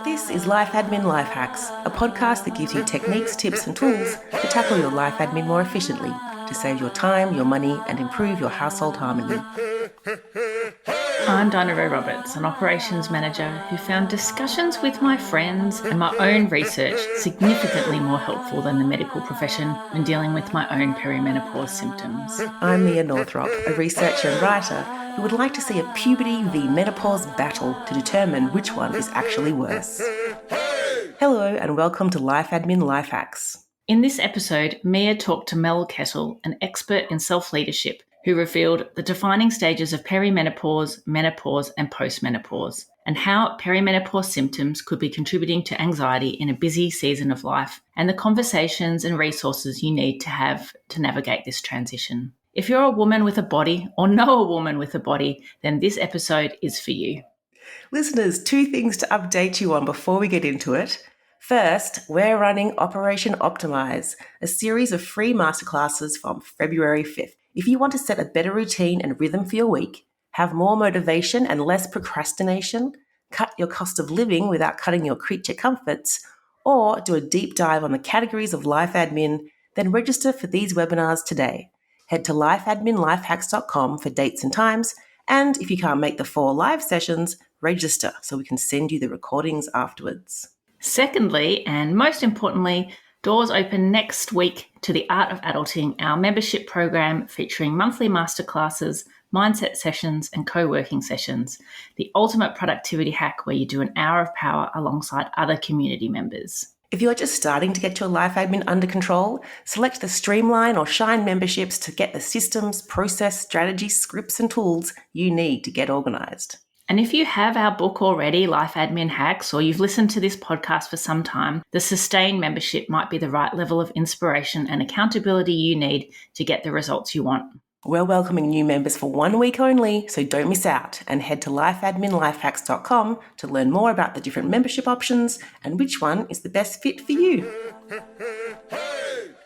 This is Life Admin Life Hacks, a podcast that gives you techniques, tips and tools to tackle your life admin more efficiently, to save your time, your money and improve your household harmony. I'm Dinah Roberts, an operations manager who found discussions with my friends and my own research significantly more helpful than the medical profession when dealing with my own perimenopause symptoms. I'm Mia a researcher and writer who would like to see a puberty v menopause battle to determine which one is actually worse. Hello and welcome to Life Admin Life Hacks. In this episode, Mia talked to Mel Kettle, an expert in self-leadership, who revealed the defining stages of perimenopause, menopause and postmenopause, and how perimenopause symptoms could be contributing to anxiety in a busy season of life, and the conversations and resources you need to have to navigate this transition. If you're a woman with a body or know a woman with a body, then this episode is for you. Listeners, 2 things to update you on before we get into it. First, we're running Operation Optimize, a series of free masterclasses from February 5th. If you want to set a better routine and rhythm for your week, have more motivation and less procrastination, cut your cost of living without cutting your creature comforts, or do a deep dive on the categories of life admin, then register for these webinars today. Head to lifeadminlifehacks.com for dates and times, and if you can't make the 4 live sessions, register so we can send you the recordings afterwards. Secondly, and most importantly, doors open next week to The Art of Adulting, our membership program featuring monthly masterclasses, mindset sessions and co-working sessions, the ultimate productivity hack where you do an hour of power alongside other community members. If you're just starting to get your life admin under control, select the Streamline or Shine memberships to get the systems, process, strategies, scripts and tools you need to get organised. And if you have our book already, Life Admin Hacks, or you've listened to this podcast for some time, the Sustain membership might be the right level of inspiration and accountability you need to get the results you want. We're welcoming new members for 1 week only, so don't miss out and head to lifeadminlifehacks.com to learn more about the different membership options and which one is the best fit for you.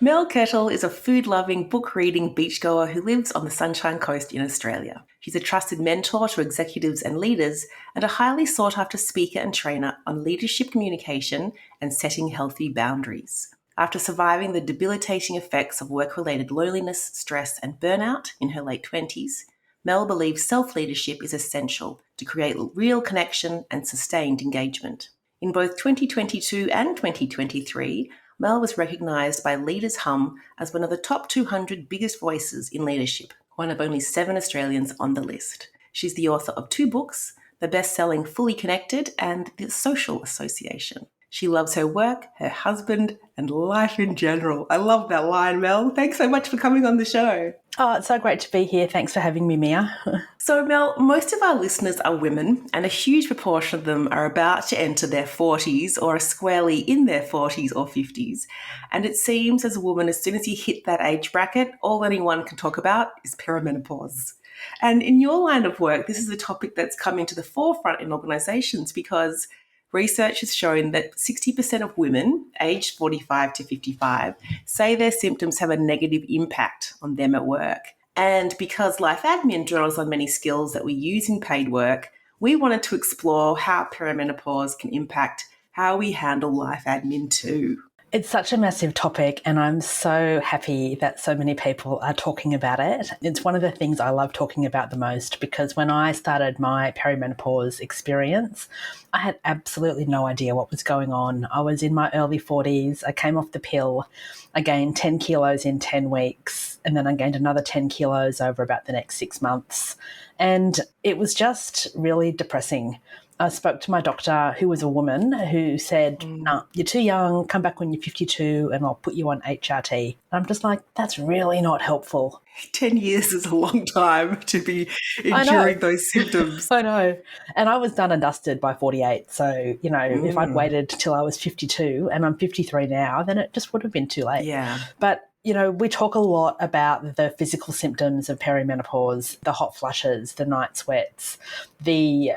Mel Kettle is a food-loving, book-reading beachgoer who lives on the Sunshine Coast in Australia. She's a trusted mentor to executives and leaders and a highly sought-after speaker and trainer on leadership communication and setting healthy boundaries. After surviving the debilitating effects of work-related loneliness, stress and burnout in her late 20s, Mel believes self-leadership is essential to create real connection and sustained engagement. In both 2022 and 2023, Mel was recognised by Leaders Hum as one of the top 200 biggest voices in leadership, one of only 7 Australians on the list. She's the author of 2 books, the best-selling Fully Connected and The Social Association. She loves her work, her husband, and life in general. I love that line, Mel. Thanks so much for coming on the show. Oh, it's so great to be here. Thanks for having me, Mia. So, Mel, most of our listeners are women, and a huge proportion of them are about to enter their 40s or are squarely in their 40s or 50s. And it seems as a woman, as soon as you hit that age bracket, all anyone can talk about is perimenopause. And in your line of work, this is a topic that's coming to the forefront in organisations because research has shown that 60% of women aged 45 to 55 say their symptoms have a negative impact on them at work. And because life admin draws on many skills that we use in paid work, we wanted to explore how perimenopause can impact how we handle life admin too. It's such a massive topic and I'm so happy that so many people are talking about it. It's one of the things I love talking about the most because when I started my perimenopause experience, I had absolutely no idea what was going on. I was in my early 40s. I came off the pill. I gained 10 kilos in 10 weeks and then I gained another 10 kilos over about the next 6 months. And it was just really depressing. I spoke to my doctor, who was a woman, who said, "No, you're too young, come back when you're 52 and I'll put you on HRT." And I'm just like, that's really not helpful. 10 years is a long time to be enduring those symptoms. I know. And I was done and dusted by 48. So, if I'd waited till I was 52 and I'm 53 now, then it just would have been too late. Yeah. But we talk a lot about the physical symptoms of perimenopause, the hot flushes, the night sweats, the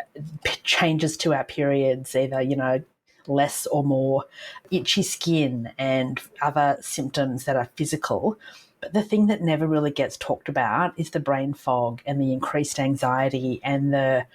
changes to our periods, either, less or more, itchy skin and other symptoms that are physical. But the thing that never really gets talked about is the brain fog and the increased anxiety and the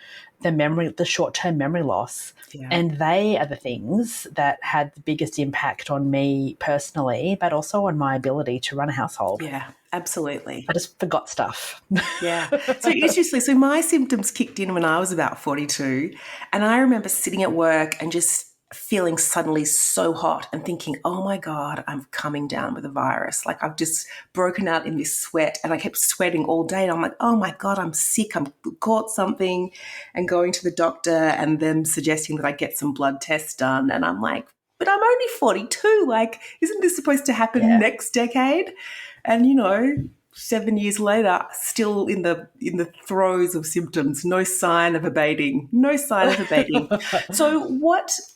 the short-term memory loss. Yeah. And they are the things that had the biggest impact on me personally, but also on my ability to run a household. Yeah, absolutely. I just forgot stuff. Yeah. So interestingly, so my symptoms kicked in when I was about 42, and I remember sitting at work and just feeling suddenly so hot and thinking, oh my God, I'm coming down with a virus. Like I've just broken out in this sweat, and I kept sweating all day. And I'm like, oh my God, I'm sick. I'm caught something, and going to the doctor and them suggesting that I get some blood tests done. And I'm like, but I'm only 42. Like, isn't this supposed to happen next decade? And, 7 years later, still in the throes of symptoms, no sign of abating, no sign of abating. So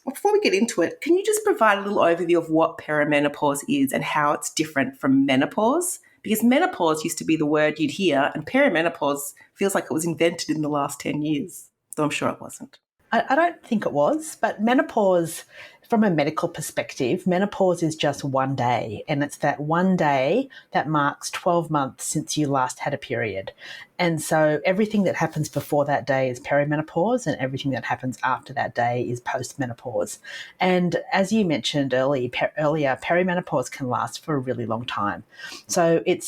before we get into it, can you just provide a little overview of what perimenopause is and how it's different from menopause? Because menopause used to be the word you'd hear, and perimenopause feels like it was invented in the last 10 years, though I'm sure it wasn't. I don't think it was, but menopause, from a medical perspective, menopause is just one day, and it's that one day that marks 12 months since you last had a period. And so everything that happens before that day is perimenopause, and everything that happens after that day is postmenopause. And as you mentioned earlier, perimenopause can last for a really long time. So it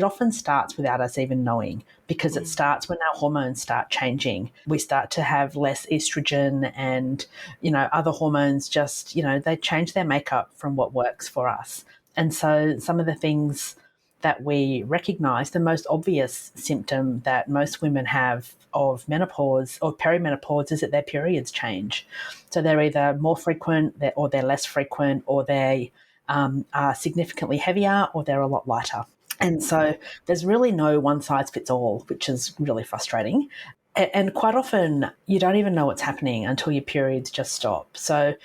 often starts without us even knowing, because it starts when our hormones start changing. We start to have less estrogen, and, other hormones just, they change their makeup from what works for us. And so some of the things that we recognize, the most obvious symptom that most women have of menopause or perimenopause is that their periods change. So they're either more frequent or they're less frequent, or they are significantly heavier, or they're a lot lighter. And so there's really no one size fits all, which is really frustrating. And quite often you don't even know what's happening until your periods just stop. So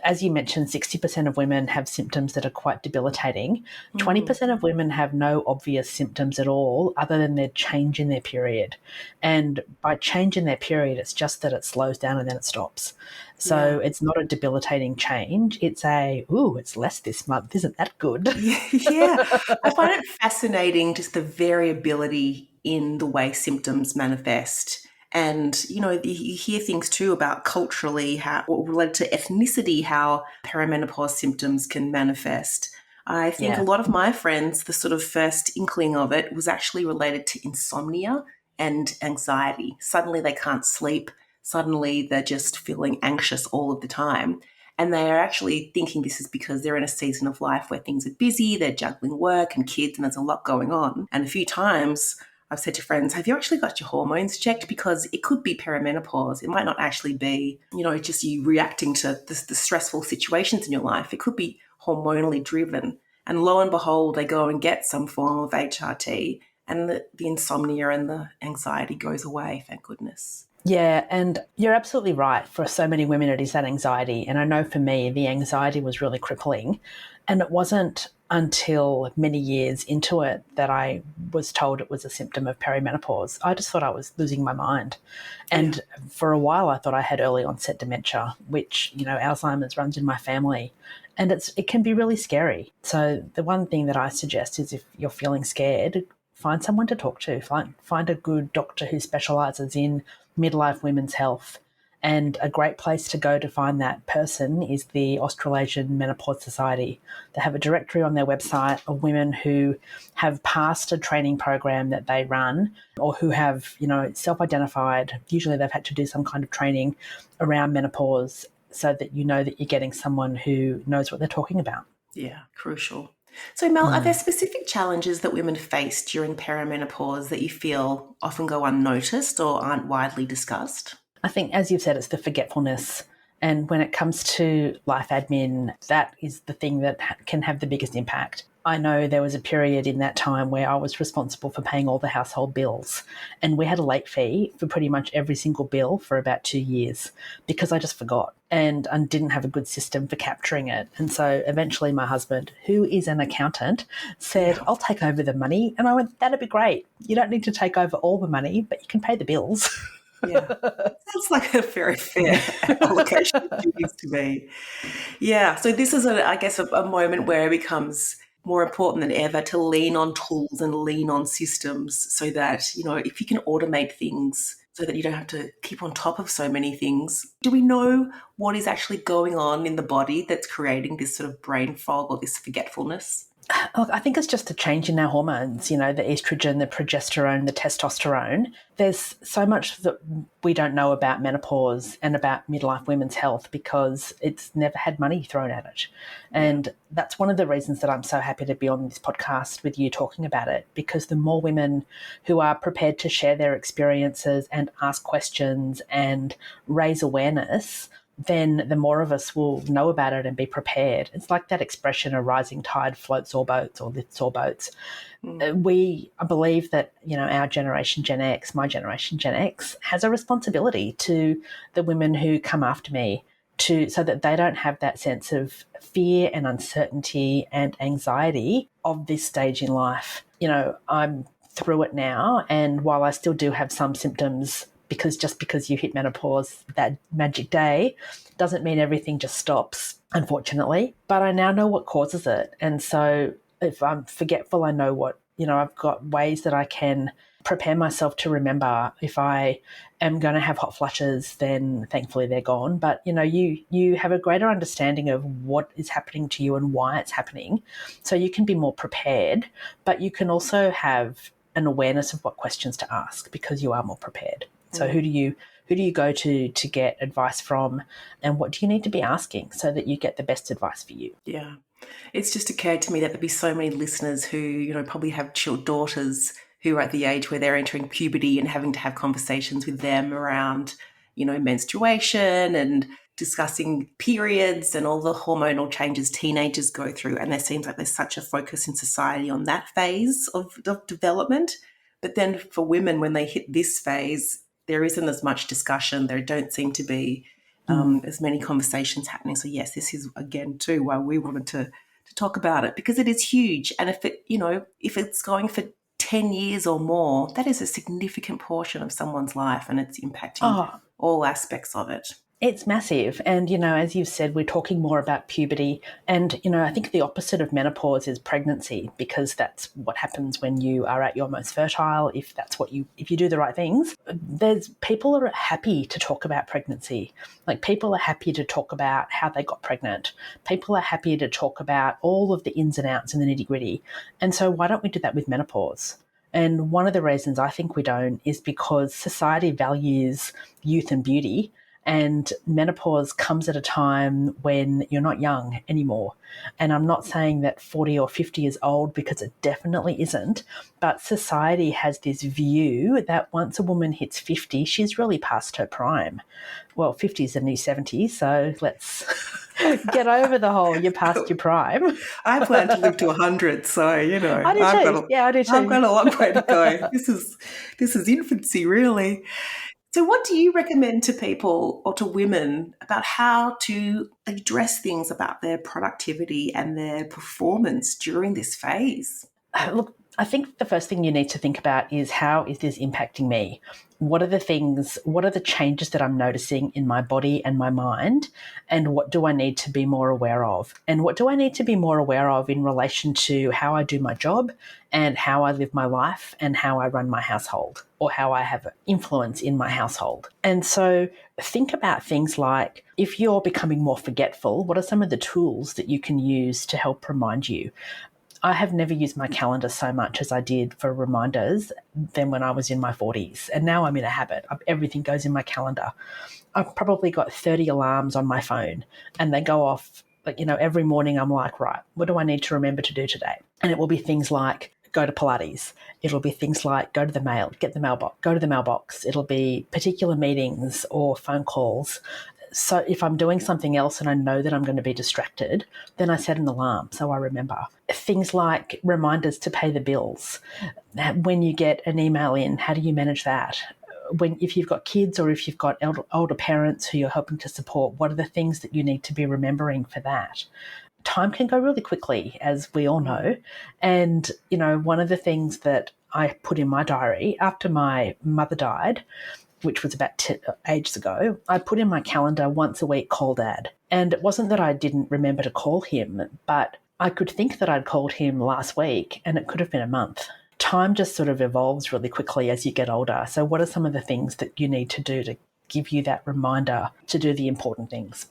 as you mentioned, 60% of women have symptoms that are quite debilitating. 20% of women have no obvious symptoms at all other than their change in their period. And by change in their period, it's just that it slows down and then it stops. So it's not a debilitating change. It's it's less this month. Isn't that good? Yeah. I find it fascinating, just the variability in the way symptoms manifest. And, you hear things too about culturally, how, or related to ethnicity, how perimenopause symptoms can manifest. I think a lot of my friends, the sort of first inkling of it was actually related to insomnia and anxiety. Suddenly they can't sleep. Suddenly they're just feeling anxious all of the time. And they are actually thinking this is because they're in a season of life where things are busy, they're juggling work and kids, and there's a lot going on. And a few times I've said to friends, have you actually got your hormones checked? Because it could be perimenopause. It might not actually be, just you reacting to the stressful situations in your life. It could be hormonally driven. And lo and behold, they go and get some form of HRT, and the insomnia and the anxiety goes away, thank goodness. Yeah, and you're absolutely right. For so many women, it is that anxiety. And I know for me, the anxiety was really crippling. And it wasn't until many years into it that I was told it was a symptom of perimenopause. I just thought I was losing my mind. And for a while, I thought I had early onset dementia, which, Alzheimer's runs in my family. And it can be really scary. So the one thing that I suggest is, if you're feeling scared, find someone to talk to. Find a good doctor who specialises in midlife women's health. And a great place to go to find that person is the Australasian Menopause Society. They have a directory on their website of women who have passed a training program that they run, or who have, self-identified. Usually they've had to do some kind of training around menopause, so that you know that you're getting someone who knows what they're talking about. Yeah, crucial. So, Mel, are there specific challenges that women face during perimenopause that you feel often go unnoticed or aren't widely discussed? I think, as you've said, it's the forgetfulness. And when it comes to life admin, that is the thing that can have the biggest impact. I know there was a period in that time where I was responsible for paying all the household bills, and we had a late fee for pretty much every single bill for about 2 years, because I just forgot and didn't have a good system for capturing it. And so eventually my husband, who is an accountant, said, I'll take over the money. And I went, that'd be great. You don't need to take over all the money, but you can pay the bills. Yeah. Sounds like a very fair allocation of duties to me. Yeah. So this is, a moment where it becomes more important than ever to lean on tools and lean on systems, so that, if you can automate things so that you don't have to keep on top of so many things. Do we know what is actually going on in the body that's creating this sort of brain fog or this forgetfulness? Look, I think it's just a change in our hormones, the estrogen, the progesterone, the testosterone. There's so much that we don't know about menopause and about midlife women's health because it's never had money thrown at it. And that's one of the reasons that I'm so happy to be on this podcast with you talking about it, because the more women who are prepared to share their experiences and ask questions and raise awareness, then the more of us will know about it and be prepared. It's like that expression, a rising tide floats all boats or lifts all boats. I believe that, our generation, Gen X, my generation, Gen X, has a responsibility to the women who come after me so that they don't have that sense of fear and uncertainty and anxiety of this stage in life. I'm through it now, and while I still do have some symptoms, because just because you hit menopause that magic day doesn't mean everything just stops, unfortunately. But I now know what causes it. And so if I'm forgetful, I know I've got ways that I can prepare myself to remember. If I am going to have hot flushes, then thankfully they're gone. But, you have a greater understanding of what is happening to you and why it's happening. So you can be more prepared, but you can also have an awareness of what questions to ask because you are more prepared. So who do you go to get advice from, and what do you need to be asking so that you get the best advice for you? Yeah. It's just occurred to me that there'd be so many listeners who, probably have daughters who are at the age where they're entering puberty and having to have conversations with them around, menstruation and discussing periods and all the hormonal changes teenagers go through. And there seems like there's such a focus in society on that phase of development. But then for women, when they hit this phase, there isn't as much discussion. There don't seem to be as many conversations happening. So yes, this is again too why we wanted to talk about it, because it is huge. And if it's going for 10 years or more, that is a significant portion of someone's life, and it's impacting all aspects of it. It's massive. And, as you've said, we're talking more about puberty. And, I think the opposite of menopause is pregnancy, because that's what happens when you are at your most fertile. If you do the right things, people are happy to talk about pregnancy. Like, people are happy to talk about how they got pregnant. People are happy to talk about all of the ins and outs and the nitty gritty. And so why don't we do that with menopause? And one of the reasons I think we don't is because society values youth and beauty. And menopause comes at a time when you're not young anymore. And I'm not saying that 40 or 50 is old, because it definitely isn't. But society has this view that once a woman hits 50, she's really past her prime. Well, 50 is the new 70, so let's get over the whole you're past your prime. I plan to live to 100, so, I do too. I do too. I've got a long way to go. This is infancy, really. So what do you recommend to people or to women about how to address things about their productivity and their performance during this phase? Look, I think the first thing you need to think about is, how is this impacting me? What are the changes that I'm noticing in my body and my mind? And what do I need to be more aware of? And what do I need to be more aware of in relation to how I do my job and how I live my life and how I run my household, or how I have influence in my household? And so think about things like, if you're becoming more forgetful, what are some of the tools that you can use to help remind you? I have never used my calendar so much as I did for reminders than when I was in my 40s. And now I'm in a habit. Everything goes in my calendar. I've probably got 30 alarms on my phone, and they go off, every morning. I'm like, right, what do I need to remember to do today? And it will be things like go to Pilates. It'll be things like go to the mail, go to the mailbox. It'll be particular meetings or phone calls. So if I'm doing something else and I know that I'm going to be distracted, then I set an alarm so I remember. Things like reminders to pay the bills. When you get an email in, how do you manage that? If you've got kids, or if you've got older parents who you're helping to support, what are the things that you need to be remembering for that? Time can go really quickly, as we all know. And, one of the things that I put in my diary after my mother died, which was about 10 ages ago, I put in my calendar once a week, call Dad. And it wasn't that I didn't remember to call him, but I could think that I'd called him last week, and it could have been a month. time just sort of evolves really quickly as you get older. So what are some of the things that you need to do to give you that reminder to do the important things?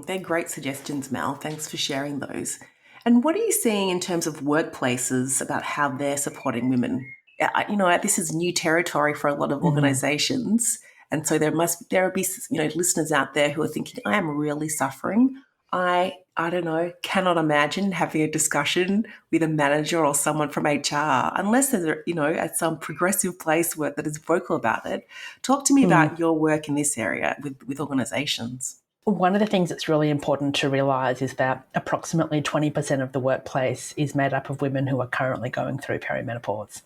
They're great suggestions, Mel. Thanks for sharing those. And what are you seeing in terms of workplaces about how they're supporting women? This is new territory for a lot of organizations. And so there will be, listeners out there who are thinking, I am really suffering. I don't know, cannot imagine having a discussion with a manager or someone from HR unless they're, at some progressive place work that is vocal about it. Talk to me about your work in this area with organizations. One of the things that's really important to realise is that approximately 20% of the workplace is made up of women who are currently going through perimenopause.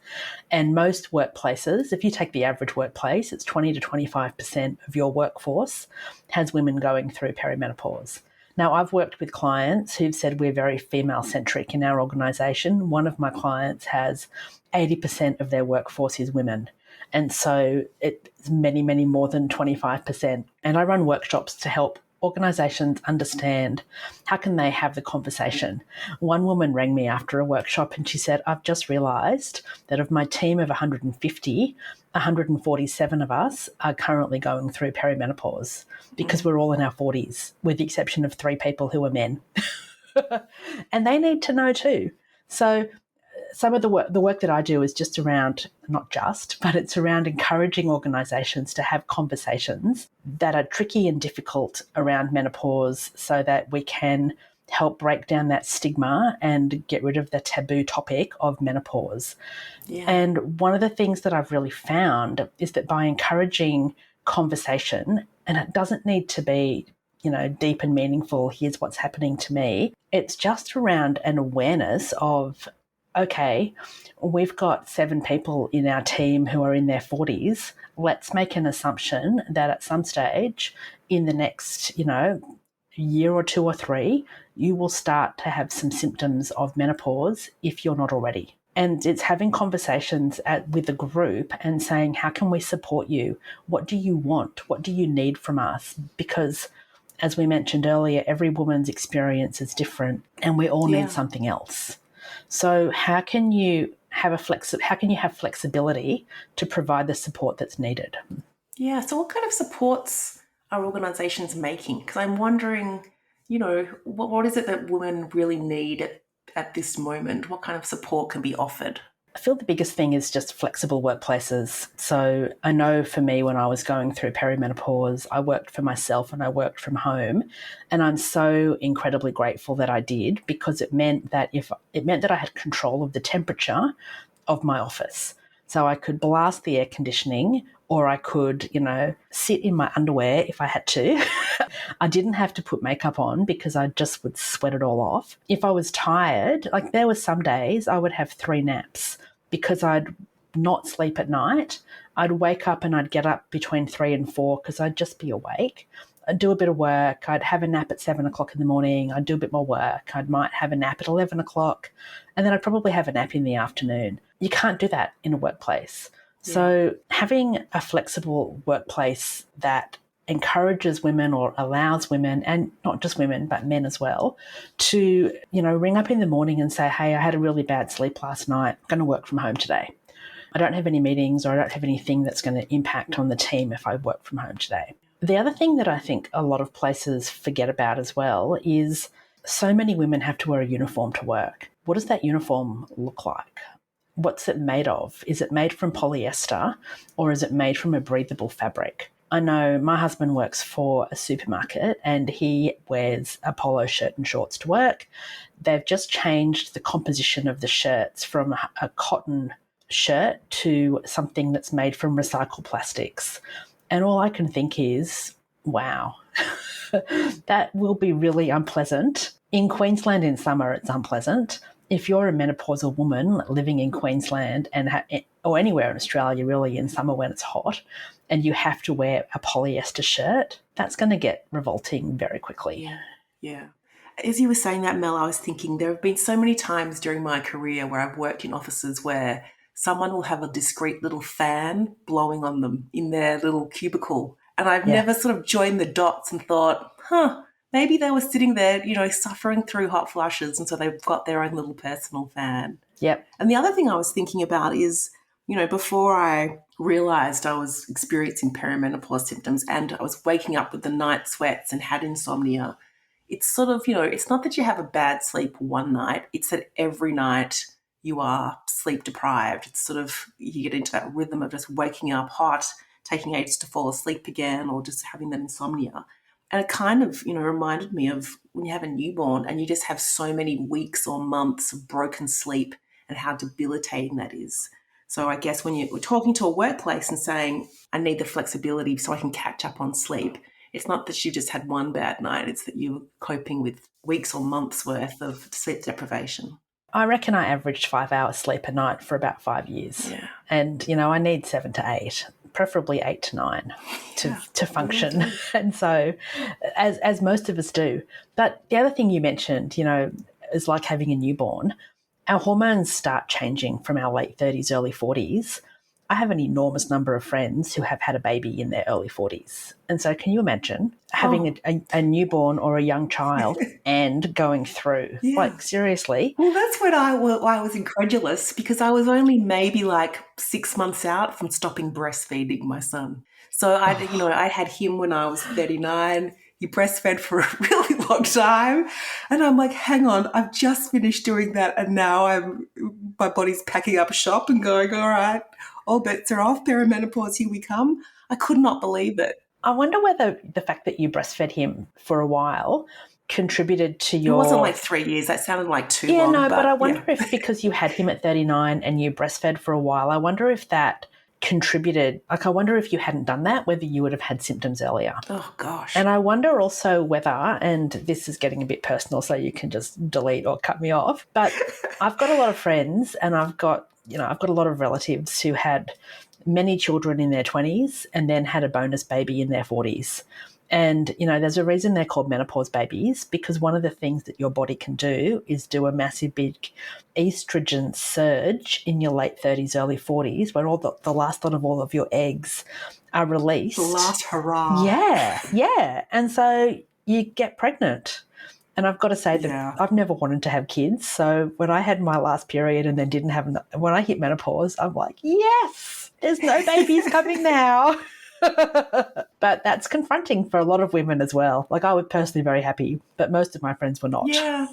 And most workplaces, if you take the average workplace, it's 20 to 25% of your workforce has women going through perimenopause. Now, I've worked with clients who've said we're very female-centric in our organisation. One of my clients has 80% of their workforce is women. And so it's many, many more than 25%. And I run workshops to help organisations understand how can they have the conversation. One woman rang me after a workshop and she said, I've just realised that of my team of 150, 147 of us are currently going through perimenopause because we're all in our 40s, with the exception of 3 people who are men. And they need to know too. So some of the work that I do is just around, not just, but it's around encouraging organisations to have conversations that are tricky and difficult around menopause so that we can help break down that stigma and get rid of the taboo topic of menopause. Yeah. And one of the things that I've really found is that by encouraging conversation, and it doesn't need to be, deep and meaningful, here's what's happening to me, it's just around an awareness of, okay, we've got 7 people in our team who are in their 40s. Let's make an assumption that at some stage in the next, year or 2 or 3, you will start to have some symptoms of menopause if you're not already. And it's having conversations with the group and saying, how can we support you? What do you want? What do you need from us? Because as we mentioned earlier, every woman's experience is different and we all need something else. So how can you have flexibility to provide the support that's needed? Yeah. So what kind of supports are organisations making? Because I'm wondering, what is it that women really need at this moment? What kind of support can be offered? I feel the biggest thing is just flexible workplaces. So I know for me, when I was going through perimenopause, I worked for myself and I worked from home. And I'm so incredibly grateful that I did, because it meant that I had control of the temperature of my office. So I could blast the air conditioning, or I could, sit in my underwear if I had to. I didn't have to put makeup on because I just would sweat it all off. If I was tired, like there were some days I would have 3 naps because I'd not sleep at night. I'd wake up and I'd get up between 3 and 4 because I'd just be awake. I'd do a bit of work. I'd have a nap at 7 o'clock in the morning. I'd do a bit more work. I might have a nap at 11 o'clock, and then I'd probably have a nap in the afternoon. You can't do that in a workplace. Yeah. So having a flexible workplace that encourages women or allows women, and not just women, but men as well, to, ring up in the morning and say, hey, I had a really bad sleep last night. I'm going to work from home today. I don't have any meetings, or I don't have anything that's going to impact on the team if I work from home today. The other thing that I think a lot of places forget about as well is so many women have to wear a uniform to work. What does that uniform look like? What's it made of? Is it made from polyester, or is it made from a breathable fabric? I know my husband works for a supermarket and he wears a polo shirt and shorts to work. They've just changed the composition of the shirts from a cotton shirt to something that's made from recycled plastics. And all I can think is, wow, that will be really unpleasant. In Queensland in summer, it's unpleasant. If you're a menopausal woman living in Queensland or anywhere in Australia really in summer when it's hot, and you have to wear a polyester shirt, that's going to get revolting very quickly. Yeah. As you were saying that, Mel, I was thinking there have been so many times during my career where I've worked in offices where someone will have a discreet little fan blowing on them in their little cubicle. And I've never sort of joined the dots and thought, maybe they were sitting there, suffering through hot flushes, and so they've got their own little personal fan. Yep. And the other thing I was thinking about is, before I realized I was experiencing perimenopause symptoms and I was waking up with the night sweats and had insomnia, it's sort of, it's not that you have a bad sleep one night, it's that every night you are sleep deprived. It's sort of, you get into that rhythm of just waking up hot, taking ages to fall asleep again, or just having that insomnia. And it kind of, reminded me of when you have a newborn and you just have so many weeks or months of broken sleep and how debilitating that is. So I guess when you're talking to a workplace and saying, I need the flexibility so I can catch up on sleep, it's not that you just had one bad night, it's that you're coping with weeks or months worth of sleep deprivation. I reckon I averaged 5 hours sleep a night for about 5 years. Yeah. And, I need 7 to 8, preferably 8 to 9 to function. And so, as most of us do. But the other thing you mentioned, is like having a newborn. Our hormones start changing from our late 30s, early 40s. I have an enormous number of friends who have had a baby in their early 40s. And so can you imagine having a newborn or a young child and going through? Yeah. Like, seriously? Well, that's when I was incredulous, because I was only maybe like 6 months out from stopping breastfeeding my son. So I had him when I was 39. He breastfed for a really long time. And I'm like, hang on, I've just finished doing that. And now my body's packing up shop and going, all right, all bets are off, perimenopause, here we come. I could not believe it. I wonder whether the fact that you breastfed him for a while contributed to your... It wasn't like 3 years. That sounded like too long. Yeah, no, but I wonder if because you had him at 39 and you breastfed for a while, I wonder if that contributed. Like, I wonder if you hadn't done that, whether you would have had symptoms earlier. Oh, gosh. And I wonder also whether, and this is getting a bit personal, so you can just delete or cut me off, but I've got a lot of friends and I've got a lot of relatives who had many children in their 20s and then had a bonus baby in their 40s. And, there's a reason they're called menopause babies, because one of the things that your body can do is do a massive big estrogen surge in your late 30s, early 40s, where all the last lot of all of your eggs are released. The last hurrah. Yeah. And so you get pregnant. And I've got to say that I've never wanted to have kids. So when I had my last period and then didn't have, when I hit menopause, I'm like, yes, there's no babies coming now. But that's confronting for a lot of women as well. Like, I was personally very happy, but most of my friends were not. Yeah.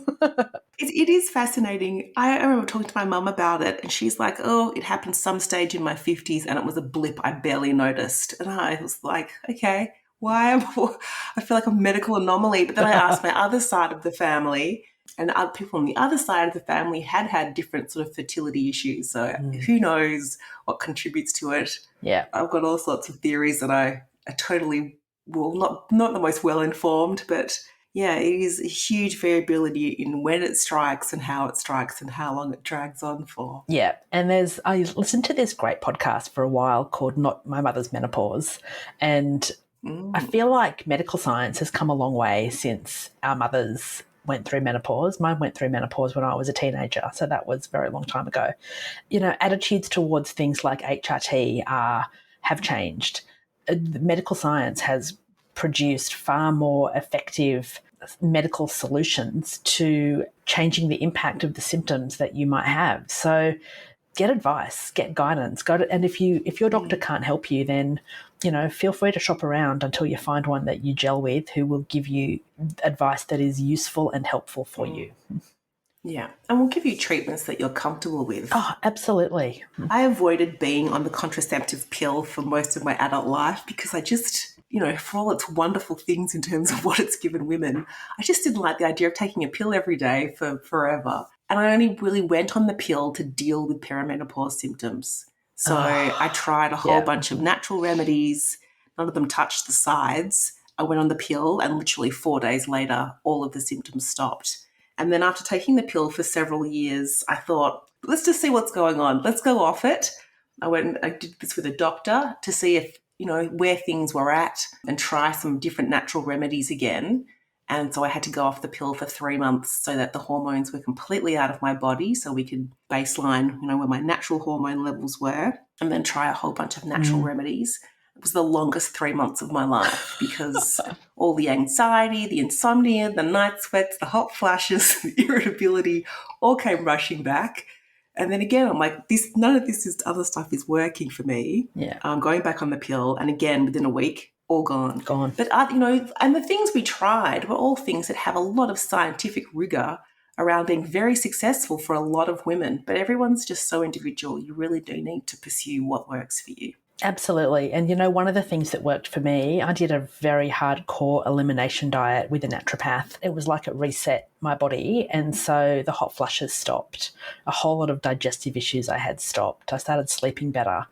It is fascinating. I remember talking to my mum about it, and she's like, oh, it happened some stage in my 50s and it was a blip I barely noticed. And I was like, okay, why? I feel like a medical anomaly. But then I asked my other side of the family, and other people on the other side of the family had different sort of fertility issues. So who knows what contributes to it. Yeah. I've got all sorts of theories that I totally, well, not the most well-informed, but yeah, it is a huge variability in when it strikes and how long it drags on for. Yeah. And I listened to this great podcast for a while called Not My Mother's Menopause. And I feel like medical science has come a long way since our mothers went through menopause. Mine went through menopause when I was a teenager, so that was a very long time ago. Attitudes towards things like HRT have changed. Medical science has produced far more effective medical solutions to changing the impact of the symptoms that you might have. So get advice, get guidance. And if your doctor can't help you, then feel free to shop around until you find one that you gel with who will give you advice that is useful and helpful for you. Yeah, and we'll give you treatments that you're comfortable with. Oh, absolutely. I avoided being on the contraceptive pill for most of my adult life because I just, for all its wonderful things in terms of what it's given women, I just didn't like the idea of taking a pill every day for forever. And I only really went on the pill to deal with perimenopause symptoms. So I tried a whole bunch of natural remedies. None of them touched the sides. I went on the pill and literally 4 days later, all of the symptoms stopped. And then after taking the pill for several years, I thought, let's just see what's going on. Let's go off it. I did this with a doctor to see if, where things were at and try some different natural remedies again. And so I had to go off the pill for 3 months so that the hormones were completely out of my body so we could baseline, where my natural hormone levels were, and then try a whole bunch of natural remedies. It was the longest 3 months of my life because all the anxiety, the insomnia, the night sweats, the hot flashes, the irritability all came rushing back. And then again, I'm like, none of this other stuff is working for me. Yeah. Going back on the pill, and again, within a week, all gone. Gone. But, and the things we tried were all things that have a lot of scientific rigor around being very successful for a lot of women. But everyone's just so individual. You really do need to pursue what works for you. Absolutely. And, one of the things that worked for me, I did a very hardcore elimination diet with a naturopath. It was like it reset my body. And so the hot flushes stopped. A whole lot of digestive issues I had stopped. I started sleeping better.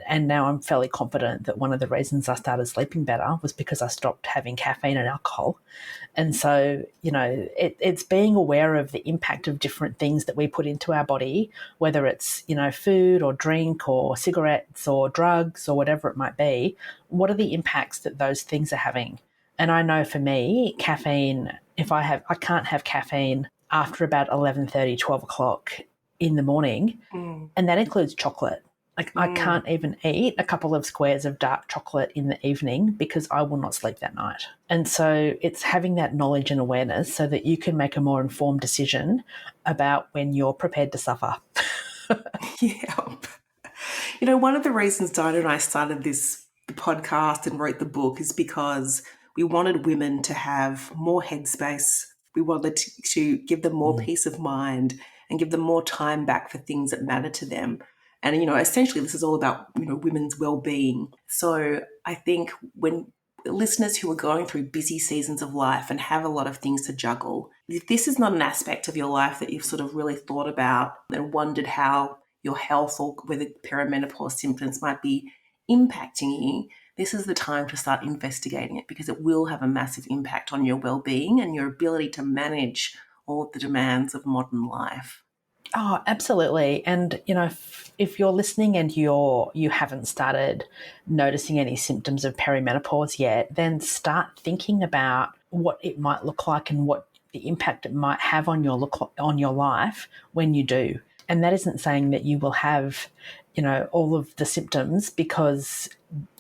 And now I'm fairly confident that one of the reasons I started sleeping better was because I stopped having caffeine and alcohol. And so, it's being aware of the impact of different things that we put into our body, whether it's, food or drink or cigarettes or drugs or whatever it might be. What are the impacts that those things are having? And I know for me, caffeine, I can't have caffeine after about 11:30, 12 o'clock in the morning. And that includes chocolate. I can't even eat a couple of squares of dark chocolate in the evening because I will not sleep that night. And so it's having that knowledge and awareness so that you can make a more informed decision about when you're prepared to suffer. Yeah. One of the reasons Dinah and I started the podcast and wrote the book is because we wanted women to have more headspace. We wanted to give them more peace of mind and give them more time back for things that matter to them. And, essentially this is all about, women's well-being. So I think when listeners who are going through busy seasons of life and have a lot of things to juggle, if this is not an aspect of your life that you've sort of really thought about and wondered how your health or whether perimenopause symptoms might be impacting you, this is the time to start investigating it because it will have a massive impact on your well-being and your ability to manage all of the demands of modern life. Oh, absolutely. And, if you're listening and you haven't started noticing any symptoms of perimenopause yet, then start thinking about what it might look like and what the impact it might have on your life when you do. And that isn't saying that you will have, all of the symptoms, because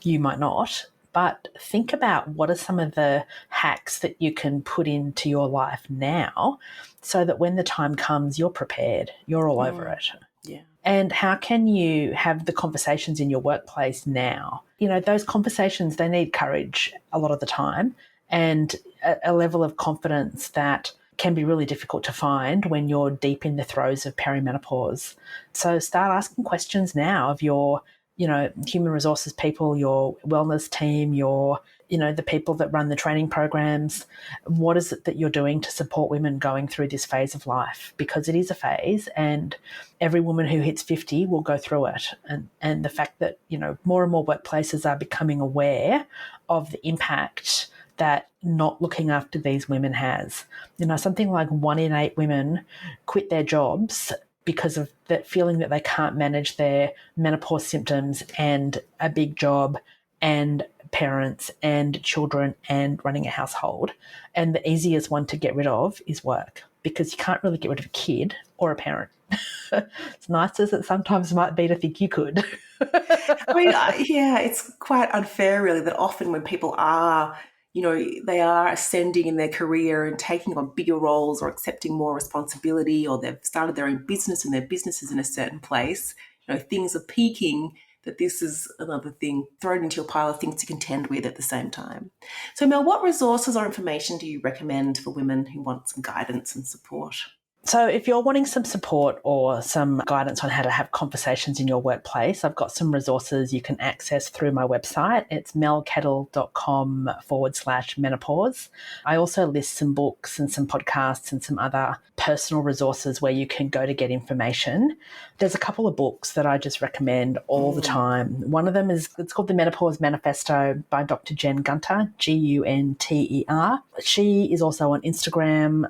you might not. But think about what are some of the hacks that you can put into your life now so that when the time comes, you're prepared, you're all over it. Yeah. And how can you have the conversations in your workplace now? Those conversations, they need courage a lot of the time and a level of confidence that can be really difficult to find when you're deep in the throes of perimenopause. So start asking questions now of your human resources people, your wellness team, the people that run the training programs. What is it that you're doing to support women going through this phase of life? Because it is a phase and every woman who hits 50 will go through it. And the fact that, more and more workplaces are becoming aware of the impact that not looking after these women has. Something like 1 in 8 women quit their jobs because of that feeling that they can't manage their menopause symptoms and a big job and parents and children and running a household. And the easiest one to get rid of is work, because you can't really get rid of a kid or a parent. As nice as it sometimes might be to think you could. It's quite unfair really that often when people are they are ascending in their career and taking on bigger roles or accepting more responsibility, or they've started their own business and their business is in a certain place, things are peaking, that this is another thing thrown into a pile of things to contend with at the same time. So Mel, what resources or information do you recommend for women who want some guidance and support? So if you're wanting some support or some guidance on how to have conversations in your workplace, I've got some resources you can access through my website. It's melkettle.com/menopause. I also list some books and some podcasts and some other personal resources where you can go to get information. There's a couple of books that I just recommend all the time. One of them it's called The Menopause Manifesto by Dr. Jen Gunter, Gunter. She is also on Instagram.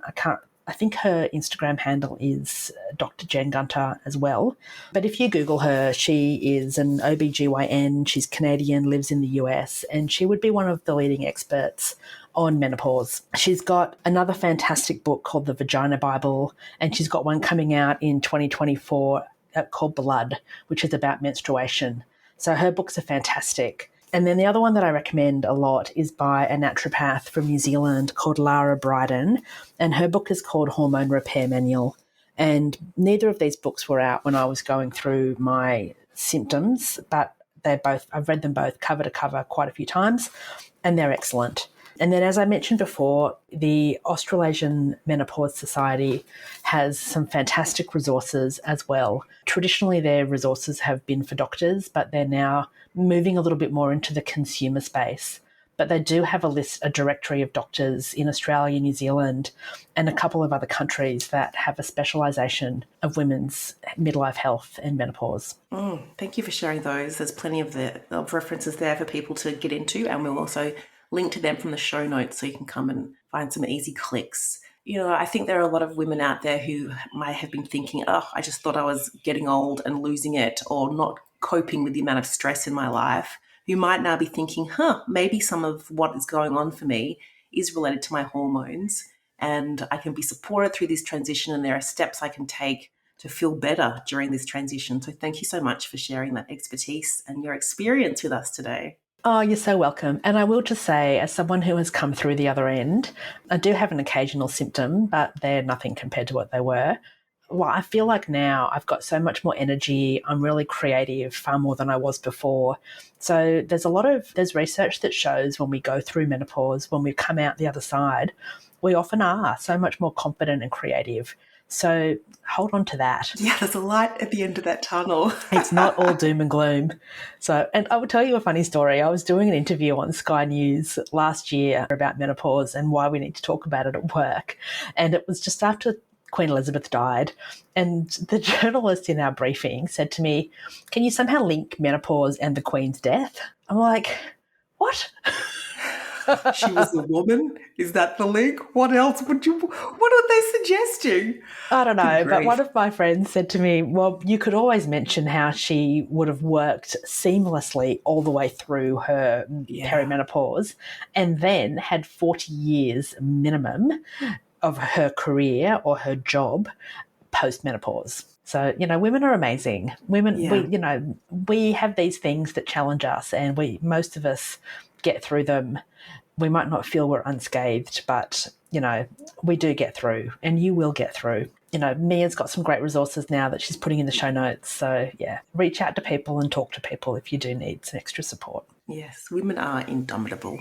I think her Instagram handle is Dr. Jen Gunter as well. But if you Google her, she is an OBGYN. She's Canadian, lives in the US, and she would be one of the leading experts on menopause. She's got another fantastic book called The Vagina Bible, and she's got one coming out in 2024 called Blood, which is about menstruation. So her books are fantastic. And then the other one that I recommend a lot is by a naturopath from New Zealand called Lara Bryden, and her book is called Hormone Repair Manual. And neither of these books were out when I was going through my symptoms, but I've read them both cover to cover quite a few times, and they're excellent. And then, as I mentioned before, the Australasian Menopause Society has some fantastic resources as well. Traditionally, their resources have been for doctors, but they're now moving a little bit more into the consumer space. But they do have a directory of doctors in Australia, New Zealand, and a couple of other countries that have a specialisation of women's midlife health and menopause. Thank you for sharing those. There's plenty of references there for people to get into, and we'll also link to them from the show notes so you can come and find some easy clicks. I think there are a lot of women out there who might have been thinking, I just thought I was getting old and losing it, or not coping with the amount of stress in my life, who might now be thinking, maybe some of what is going on for me is related to my hormones, and I can be supported through this transition, and there are steps I can take to feel better during this transition. So thank you so much for sharing that expertise and your experience with us today. Oh, you're so welcome. And I will just say, as someone who has come through the other end, I do have an occasional symptom, but they're nothing compared to what they were. Well, I feel like now I've got so much more energy. I'm really creative, far more than I was before. So there's research that shows when we go through menopause, when we come out the other side, we often are so much more confident and creative. So hold on to that. Yeah, there's a light at the end of that tunnel. It's not all doom and gloom. So, and I will tell you a funny story. I was doing an interview on Sky News last year about menopause and why we need to talk about it at work. And it was just after Queen Elizabeth died. And the journalist in our briefing said to me, "Can you somehow link menopause and the Queen's death?" I'm like, what? She was a woman? Is that the link? What else what are they suggesting? I don't know, but one of my friends said to me, well, you could always mention how she would have worked seamlessly all the way through her perimenopause and then had 40 years minimum of her career or her job post-menopause. So, women are amazing. Women, we have these things that challenge us, and most of us get through them. We might not feel we're unscathed, but, we do get through, and you will get through. Mia's got some great resources now that she's putting in the show notes. So, reach out to people and talk to people if you do need some extra support. Yes, women are indomitable.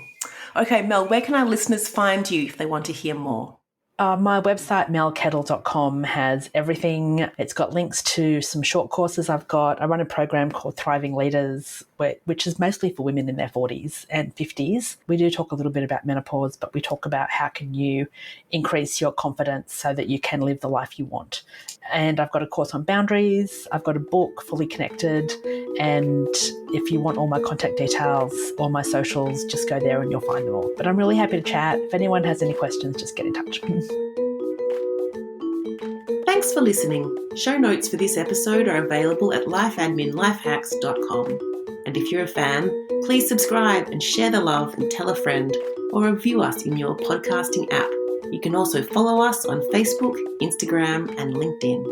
Okay, Mel, where can our listeners find you if they want to hear more? My website, melkettle.com, has everything. It's got links to some short courses I've got. I run a program called Thriving Leaders, which is mostly for women in their 40s and 50s. We do talk a little bit about menopause, but we talk about how can you increase your confidence so that you can live the life you want. And I've got a course on boundaries. I've got a book, Fully Connected. And if you want all my contact details or my socials, just go there and you'll find them all. But I'm really happy to chat. If anyone has any questions, just get in touch. Thanks for listening. Show notes for this episode are available at lifeadminlifehacks.com. And if you're a fan, please subscribe and share the love and tell a friend, or review us in your podcasting app. You can also follow us on Facebook, Instagram, and LinkedIn.